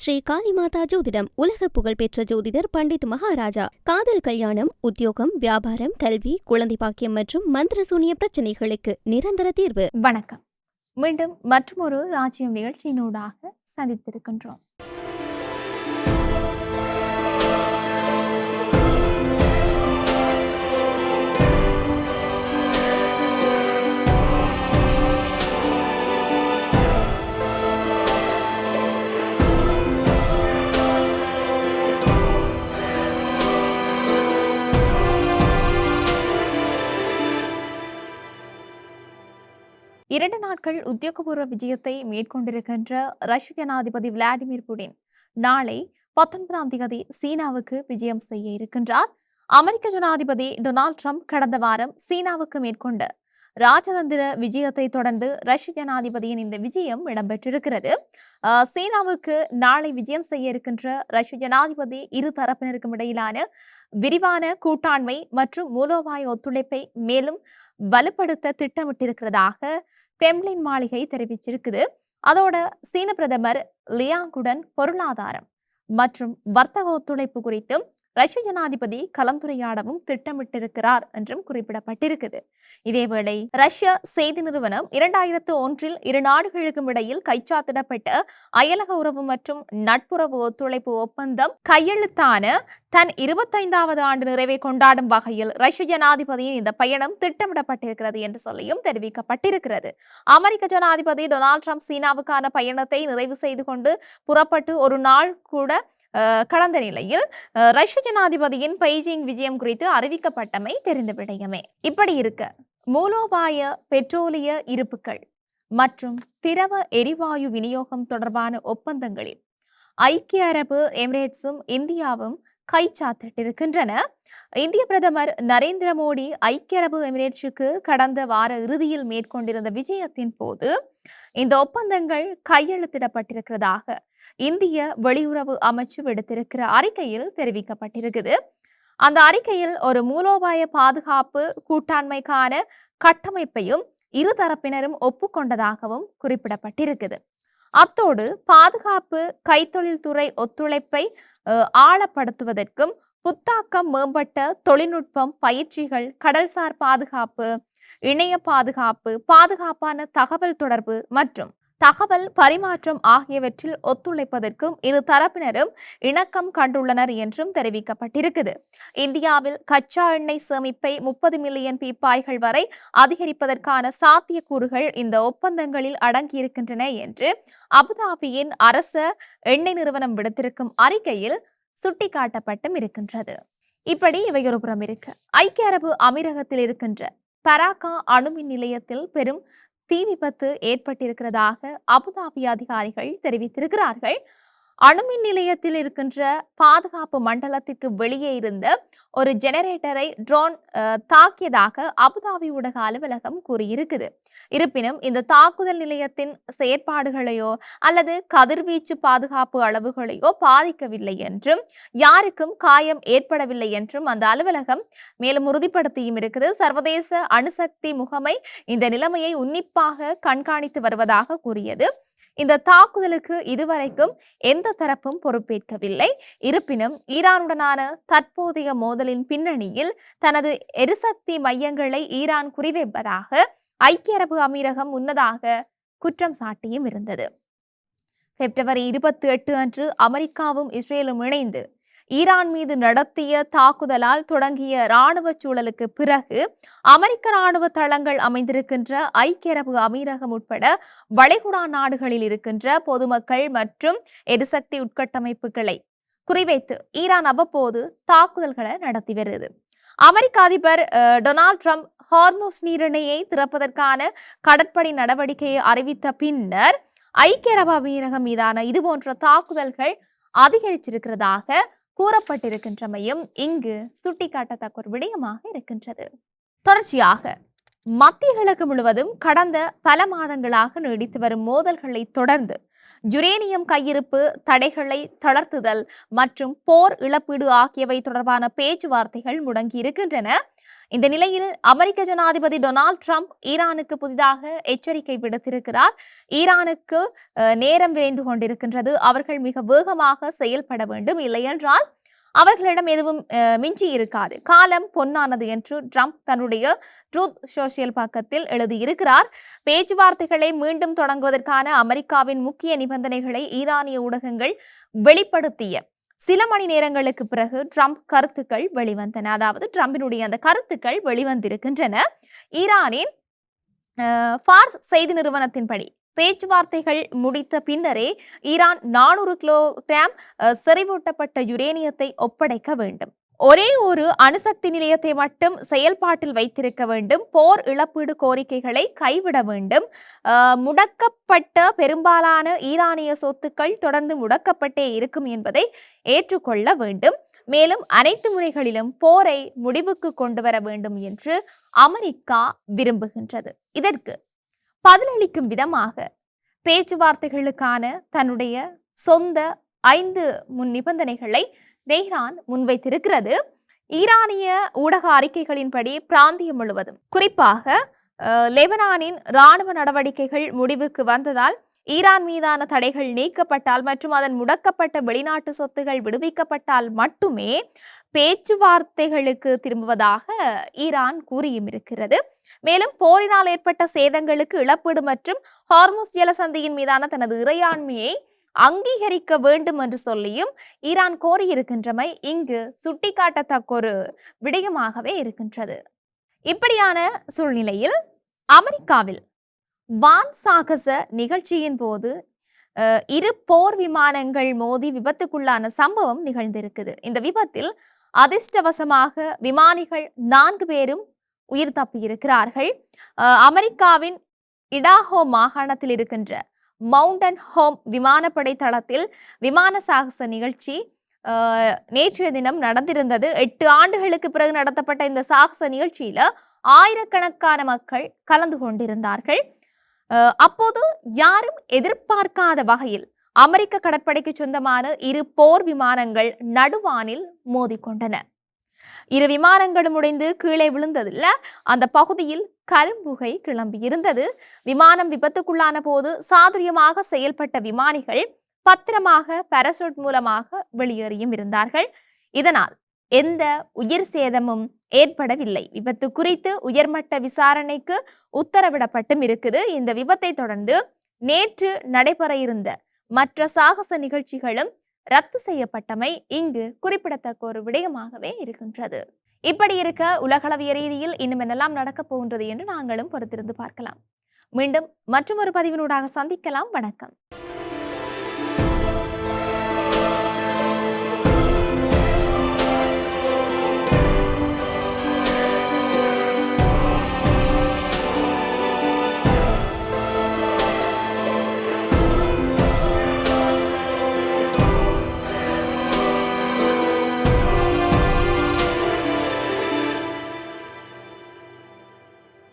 ஸ்ரீ காளிமாதா ஜோதிடம் உலக புகழ்பெற்ற ஜோதிடர் பண்டித் மகாராஜா. காதல், கல்யாணம், உத்தியோகம், வியாபாரம், கல்வி, குழந்தை பாக்கியம் மற்றும் மந்திர சூனிய பிரச்சனைகளுக்கு நிரந்தர தீர்வு. வணக்கம். மீண்டும் மற்றொரு ராஜ்யம் நிகழ்ச்சியினூடாக சந்தித்திருக்கின்றோம். இரண்டு நாட்கள் உத்தியோகபூர்வ விஜயத்தை மேற்கொண்டிருக்கின்ற ரஷ்ய ஜனாதிபதி விளாடிமிர் புடின் நாளை 19ஆம் தேதி சீனாவுக்கு விஜயம் செய்ய இருக்கின்றார். அமெரிக்க ஜனாதிபதி டொனால்ட் ட்ரம்ப் கடந்த வாரம் சீனாவுக்கு மேற்கொண்ட ராஜதந்திர விஜயத்தை தொடர்ந்து ரஷ்ய ஜனாதிபதியின் இந்த விஜயம் இடம்பெற்றிருக்கிறது. சீனாவுக்கு நாளை விஜயம் செய்ய இருக்கின்ற ரஷ்ய ஜனாதிபதி இரு தரப்பினருக்கும் இடையிலான விரிவான கூட்டாண்மை மற்றும் மூலோபாய ஒத்துழைப்பை மேலும் வலுப்படுத்த திட்டமிட்டிருக்கிறதாக கிரெம்ளின் மாளிகை தெரிவிச்சிருக்குது. அதோட சீன பிரதமர் லியாங்குடன் பொருளாதாரம் மற்றும் வர்த்தக ஒத்துழைப்பு குறித்தும் ரஷ்ய ஜனாதிபதி கலந்துரையாடவும் திட்டமிட்டிருக்கிறார் என்றும் குறிப்பிடப்பட்டிருக்குது. இதேவேளை ரஷ்ய செய்தி நிறுவனம் 2001 இரு நாடுகளுக்கும் இடையில் கைச்சாத்திடப்பட்ட அயலக உறவு மற்றும் நட்புறவு ஒத்துழைப்பு ஒப்பந்தம் கையெழுத்தான தன் 25வது ஆண்டு நிறைவை கொண்டாடும் வகையில் ரஷ்ய ஜனாதிபதியின் இந்த பயணம் திட்டமிடப்பட்டிருக்கிறது என்று சொல்லியும் தெரிவிக்கப்பட்டிருக்கிறது. அமெரிக்க ஜனாதிபதி டொனால்ட் ட்ரம்ப் சீனாவுக்கான பயணத்தை நிறைவு செய்து கொண்டு புறப்பட்டு ஒரு நாள் கூட கடந்த நிலையில் ரஷ்ய ஜனாதிபதியின் பெய்ஜிங் விஜயம் குறித்து அறிவிக்கப்பட்டமை தெரிந்த விடயமே. இப்படி இருக்க மூலோபாய பெட்ரோலிய இருப்புகள் மற்றும் திரவ எரிவாயு விநியோகம் தொடர்பான ஒப்பந்தங்களில் ஐக்கிய அரபு எமிரேட்ஸும் இந்தியாவும் கைச்சாத்திட்டிருக்கின்றன. இந்திய பிரதமர் நரேந்திர மோடி ஐக்கிய அரபு எமிரேட்ஸுக்கு கடந்த வார இறுதியில் மேற்கொண்டிருந்த விஜயத்தின் போது இந்த ஒப்பந்தங்கள் கையெழுத்திடப்பட்டிருக்கிறதாக இந்திய வெளியுறவு அமைச்சு விடுத்திருக்கிற அறிக்கையில் தெரிவிக்கப்பட்டிருக்குது. அந்த அறிக்கையில் ஒரு மூலோபாய பாதுகாப்பு கூட்டாண்மைக்கான கட்டமைப்பையும் இருதரப்பினரும் ஒப்புக்கொண்டதாகவும் குறிப்பிடப்பட்டிருக்குது. அத்தோடு பாதுகாப்பு கைத்தொழில் துறை ஒத்துழைப்பை ஆழப்படுத்துவதற்கும் புத்தாக்கம், மேம்பட்ட தொழில்நுட்பம், பயிற்சிகள், கடல்சார் பாதுகாப்பு, இணைய பாதுகாப்பு, பாதுகாப்பான தகவல் தொடர்பு மற்றும் தகவல் பரிமாற்றம் ஆகியவற்றில் ஒத்துழைப்பதற்கும் இரு தரப்பினரும் இணக்கம் கண்டுள்ளனர் என்றும் தெரிவிக்கப்பட்டிருக்குது. இந்தியாவில் கச்சா எண்ணெய் சேமிப்பை 30 மில்லியன் பீப்பாய்கள் வரை அதிகரிப்பதற்கான சாத்தியக்கூறுகள் இந்த ஒப்பந்தங்களில் அடங்கியிருக்கின்றன என்று அபுதாபியின் அரச எண்ணெய் நிறுவனம் விடுத்திருக்கும் அறிக்கையில் சுட்டிக்காட்டப்பட்டும் இருக்கின்றது. இப்படி இவையொரு புறம் இருக்கு. ஐக்கிய அரபு அமீரகத்தில் இருக்கின்ற பராக்கா அணுமின் நிலையத்தில் பெரும் தீ விபத்து ஏற்பட்டிருக்கிறதாக அபுதாபி அதிகாரிகள் தெரிவித்திருக்கிறார்கள். அணுமின் நிலையத்தில் இருக்கின்ற பாதுகாப்பு மண்டலத்திற்கு வெளியே இருந்த ஒரு ஜெனரேட்டரை ட்ரோன் தாக்கியதாக அபுதாபி ஊடக அலுவலகம் கூறியிருக்குது. இருப்பினும் இந்த தாக்குதல் நிலையத்தின் செயற்பாடுகளையோ அல்லது கதிர்வீச்சு பாதுகாப்பு அளவுகளையோ பாதிக்கவில்லை என்றும் யாருக்கும் காயம் ஏற்படவில்லை என்றும் அந்த அலுவலகம் மேலும் உறுதிப்படுத்தியும் இருக்குது. சர்வதேச அணுசக்தி முகமை இந்த நிலைமையை உன்னிப்பாக கண்காணித்து வருவதாக கூறியது. இந்த தாக்குதலுக்கு இதுவரைக்கும் எந்த தரப்பும் பொறுப்பேற்கவில்லை. இருப்பினும் ஈரானுடனான தற்போதைய மோதலின் பின்னணியில் தனது எரிசக்தி மையங்களை ஈரான் குறிவைப்பதாக ஐக்கிய அரபு அமீரகம் முன்னதாக குற்றம் சாட்டியும் இருந்தது. பிப்ரவரி 28 அன்று அமெரிக்காவும் இஸ்ரேலும் இணைந்து ஈரான் மீது நடத்திய தாக்குதலால் தொடங்கிய இராணுவ சூழலுக்கு பிறகு அமெரிக்க இராணுவ தளங்கள் அமைந்திருக்கின்ற ஐக்கிய அரபு அமீரகம் உட்பட வளைகுடா நாடுகளில் இருக்கின்ற பொதுமக்கள் மற்றும் எரிசக்தி உட்கட்டமைப்புகளை குறிவைத்து ஈரான் அவ்வப்போது தாக்குதல்களை நடத்தி வருகிறது. அமெரிக்க அதிபர் டொனால்ட் ட்ரம்ப் ஹார்முஸ் நீரிணையை திறப்பதற்கான கடற்படை நடவடிக்கையை அறிவித்த பின்னர் ஐக்கிய அரபு அமீரகம் மீதான இதுபோன்ற தாக்குதல்கள் அதிகரிச்சிருக்கிறதாக கூறப்பட்டிருக்கின்றமையும் இங்கு சுட்டிக்காட்டத்தக்க ஒரு விடயமாக இருக்கின்றது. தொடர்ச்சியாக மத்திய கிழக்கு முழுவதும் கடந்த பல மாதங்களாக நீடித்து வரும் மோதல்களை தொடர்ந்து யுரேனியம் கையிருப்பு தடைகளை தளர்த்துதல் மற்றும் போர் இழப்பீடு ஆகியவை தொடர்பான பேச்சுவார்த்தைகள் முடங்கியிருக்கின்றன. இந்த நிலையில் அமெரிக்க ஜனாதிபதி டொனால்ட் ட்ரம்ப் ஈரானுக்கு புதிதாக எச்சரிக்கை விடுத்திருக்கிறார். ஈரானுக்கு நேரம் விரைந்து கொண்டிருக்கின்றது, அவர்கள் மிக வேகமாக செயல்பட வேண்டும், இல்லையென்றால் அவர்களிடம் எதுவும் மிஞ்சி இருக்காது, காலம் பொன்னானது என்று ட்ரம்ப் தன்னுடைய ட்ரூத் சோஷியல் பக்கத்தில் எழுதியிருக்கிறார். பேச்சுவார்த்தைகளை மீண்டும் தொடங்குவதற்கான அமெரிக்காவின் முக்கிய நிபந்தனைகளை ஈரானிய ஊடகங்கள் வெளிப்படுத்திய சில மணி நேரங்களுக்கு பிறகு ட்ரம்ப் கருத்துக்கள் வெளிவந்தன. அதாவது ட்ரம்பினுடைய அந்த கருத்துக்கள் வெளிவந்திருக்கின்றன. ஈரானின் ஃபார்ஸ் செய்தி நிறுவனத்தின்படி பேச்சுவார்த்தைகள் முடித்த பின்னரே ஈரான் 400 கிலோகிராம் செறிவூட்டப்பட்ட யுரேனியத்தை ஒப்படைக்க வேண்டும். ஒரே ஒரு அணுசக்தி நிலையத்தை மட்டும் செயல்பாட்டில் வைத்திருக்க வேண்டும். போர் இழப்பீடு கோரிக்கைகளை கைவிட வேண்டும். முடக்கப்பட்ட பெரும்பாலான ஈரானிய சொத்துக்கள் தொடர்ந்து முடக்கப்பட்டே இருக்கும் என்பதை ஏற்றுக்கொள்ள வேண்டும். மேலும் அனைத்து முறைகளிலும் போரை முடிவுக்கு கொண்டு வர வேண்டும் என்று அமெரிக்கா விரும்புகின்றது. இதற்கு பதிலளிக்கும் விதமாக பேச்சுவார்த்தைகளுக்கான தன்னுடைய சொந்த 5 நிபந்தனைகளை தெஹ்ரான் முன்வைத்திருக்கிறது. ஈரானிய ஊடக அறிக்கைகளின்படி பிராந்தியம் முழுவதும், குறிப்பாக லெபனானின் இராணுவ நடவடிக்கைகள் முடிவுக்கு வந்ததால், ஈரான் மீதான தடைகள் நீக்கப்பட்டால் மற்றும் அதன் முடக்கப்பட்ட வெளிநாட்டு சொத்துகள் விடுவிக்கப்பட்டால் மட்டுமே பேச்சுவார்த்தைகளுக்கு திரும்புவதாக ஈரான் கூறியும் இருக்கிறது. மேலும் போரினால் ஏற்பட்ட சேதங்களுக்கு இழப்பீடு மற்றும் ஹார்முஸ் ஜலசந்தியின் மீதான தனது இறையாண்மையை அங்கீகரிக்க வேண்டும் என்று சொல்லியும் ஈரான் கோரியிருக்கின்றமை இங்கு சுட்டிக்காட்டத்தக்க ஒரு விடயமாகவே இருக்கின்றது. இப்படியான சூழ்நிலையில் அமெரிக்காவில் வான் சாகச நிகழ்ச்சியின் போது 2 போர் விமானங்கள் மோதி விபத்துக்குள்ளான சம்பவம் நிகழ்ந்திருக்குது. இந்த விபத்தில் அதிர்ஷ்டவசமாக விமானிகள் 4 பேரும் உயிர் தப்பியிருக்கிறார்கள். அமெரிக்காவின் இடாஹோ மாகாணத்தில் இருக்கின்ற மவுண்டன் ஹோம் விமானப்படை தளத்தில் விமான சாகச நிகழ்ச்சி நேற்றைய தினம் நடந்திருந்தது. 8 ஆண்டுகளுக்கு பிறகு நடத்தப்பட்ட இந்த சாகச நிகழ்ச்சியில ஆயிரக்கணக்கான மக்கள் கலந்து கொண்டிருந்தார்கள். அப்போது யாரும் எதிர்பார்க்காத வகையில் அமெரிக்க கடற்படைக்கு சொந்தமான 2 போர் விமானங்கள் நடுவானில் மோதிக்கொண்டன. 2 விமானங்களும் உடைந்து கீழே விழுந்ததில் அந்த பகுதியில் கரும்புகை கிளம்பி இருந்தது. விமானம் விபத்துக்குள்ளான போது சாதுரியமாக செயல்பட்ட விமானிகள் பத்திரமாக பாராசூட் மூலமாக வெளியேறியும் இருந்தார்கள். இதனால் எந்த உயிர் சேதமும் ஏற்படவில்லை. விபத்து குறித்து உயர்மட்ட விசாரணைக்கு உத்தரவிடப்பட்டும் இருக்குது. இந்த விபத்தை தொடர்ந்து நேற்று நடைபெற இருந்த மற்ற சாகச நிகழ்ச்சிகளும் ரத்து செய்யப்பட்டமை இங்கு குறிப்பிடத்தக்க ஒரு விடயமாகவே இருக்கின்றது. இப்படி இருக்க உலகளவிய ரீதியில் இன்னும் என்னெல்லாம் நடக்கப் போகின்றது என்று நாங்களும் பொறுத்திருந்து பார்க்கலாம். மீண்டும் மற்றொரு பதிவினூடாக சந்திக்கலாம். வணக்கம்.